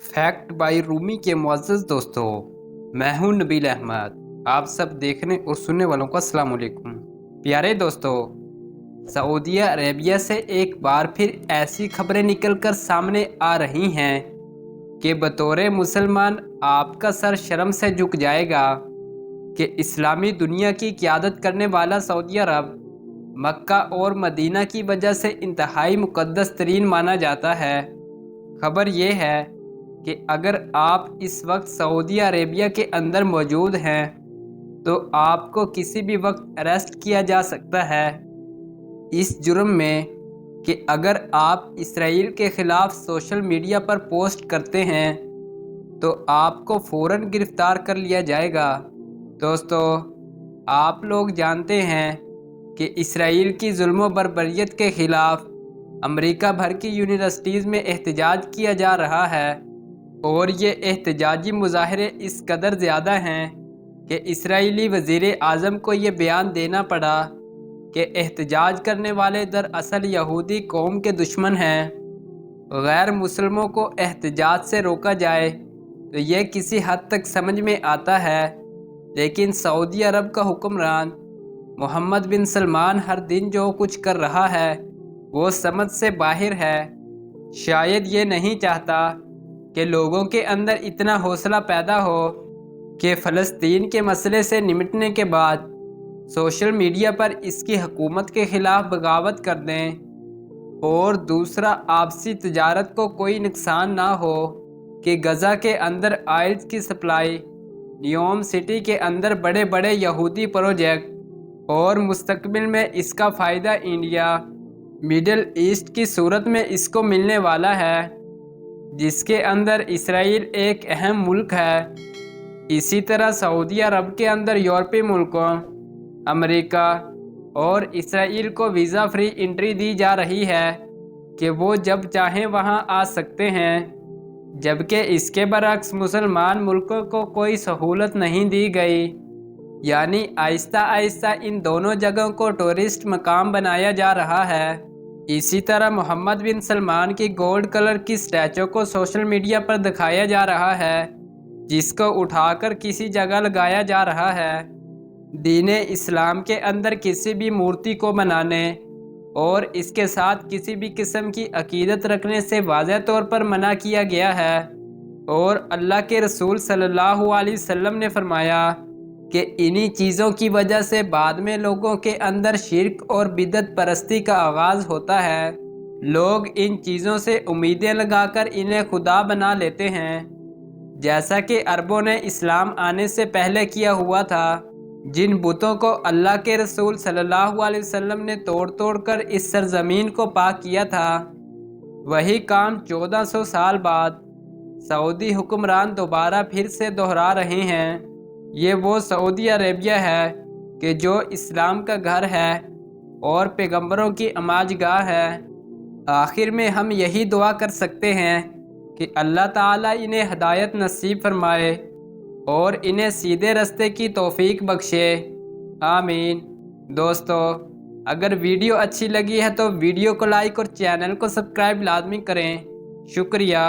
Fact by Rumi के मुअज़्ज़ज़ दोस्तों, मैं हूं नबील अहमद। आप सब देखने और सुनने वालों को अस्सलाम वालेकुम। प्यारे दोस्तों, सऊदी अरेबिया से एक बार फिर ऐसी खबरें निकलकर सामने आ रही हैं कि बतौर मुसलमान आपका सर शर्म से झुक जाएगा कि इस्लामी दुनिया की क़यादत करने वाला सऊदी अरब मक्का और मदीना की वजह से इंतहाई मुक़द्दस तरीन माना जाता है। खबर ये है कि अगर आप इस वक्त सऊदी अरेबिया के अंदर मौजूद हैं तो आपको किसी भी वक्त अरेस्ट किया जा सकता है इस जुर्म में कि अगर आप इसराइल के ख़िलाफ़ सोशल मीडिया पर पोस्ट करते हैं तो आपको फ़ौरन गिरफ़्तार कर लिया जाएगा। दोस्तों, आप लोग जानते हैं कि इसराइल की जुल्म बर्बरियत के ख़िलाफ़ अमेरिका भर की यूनिवर्सिटीज़ में एहतजाज किया जा रहा है और ये एहतजाजी मुजाहरे इस कदर ज़्यादा हैं कि इसराइली वज़ीर आज़म को ये बयान देना पड़ा कि एहतजाज करने वाले दरअसल यहूदी कौम के दुश्मन हैं। गैर मुसलमों को एहतजाज से रोका जाए तो ये किसी हद तक समझ में आता है, लेकिन सऊदी अरब का हुक्मरान मोहम्मद बिन सलमान हर दिन जो कुछ कर रहा है वो समझ से बाहर है। शायद ये नहीं चाहता कि लोगों के अंदर इतना हौसला पैदा हो कि फ़लस्तीन के मसले से निमटने के बाद सोशल मीडिया पर इसकी हुकूमत के ख़िलाफ़ बगावत कर दें, और दूसरा आपसी तजारत को कोई नुकसान ना हो कि गज़ा के अंदर आयल्स की सप्लाई, न्योम सिटी के अंदर बड़े बड़े यहूदी प्रोजेक्ट, और मुस्तकबिल में इसका फ़ायदा इंडिया, मिडल ईस्ट की सूरत में इसको मिलने वाला है, जिसके अंदर इसराइल एक अहम मुल्क है। इसी तरह सऊदी अरब के अंदर यूरोपीय मुल्कों, अमेरिका और इसराइल को वीज़ा फ्री एंट्री दी जा रही है कि वो जब चाहें वहां आ सकते हैं, जबकि इसके बरक्स मुसलमान मुल्कों को कोई सहूलत नहीं दी गई। यानी आहिस्ता आहिस्ता इन दोनों जगहों को टूरिस्ट मकाम बनाया जा रहा है। इसी तरह मोहम्मद बिन सलमान की गोल्ड कलर की स्टैचू को सोशल मीडिया पर दिखाया जा रहा है, जिसको उठाकर किसी जगह लगाया जा रहा है। दीन इस्लाम के अंदर किसी भी मूर्ति को बनाने और इसके साथ किसी भी किस्म की अकीदत रखने से वाज़ह तौर पर मना किया गया है, और अल्लाह के रसूल सल्लल्लाहु अलैहि वसल्लम ने फरमाया कि इन्हीं चीज़ों की वजह से बाद में लोगों के अंदर शिर्क और बिदअत परस्ती का आगाज़ होता है। लोग इन चीज़ों से उम्मीदें लगाकर इन्हें खुदा बना लेते हैं, जैसा कि अरबों ने इस्लाम आने से पहले किया हुआ था। जिन बुतों को अल्लाह के रसूल सल्लल्लाहु अलैहि वसल्लम ने तोड़ तोड़ कर इस सरजमीन को पाक किया था, वही काम 1400 साल बाद सऊदी हुक्मरान दोबारा फिर से दोहरा रहे हैं। ये वो सऊदी अरेबिया है कि जो इस्लाम का घर है और पैगंबरों की अमाजगाह है। आखिर में हम यही दुआ कर सकते हैं कि अल्लाह ताला इन्हें हदायत नसीब फरमाए और इन्हें सीधे रास्ते की तौफीक बख्शे। आमीन। दोस्तों, अगर वीडियो अच्छी लगी है तो वीडियो को लाइक और चैनल को सब्सक्राइब लाजमी करें। शुक्रिया।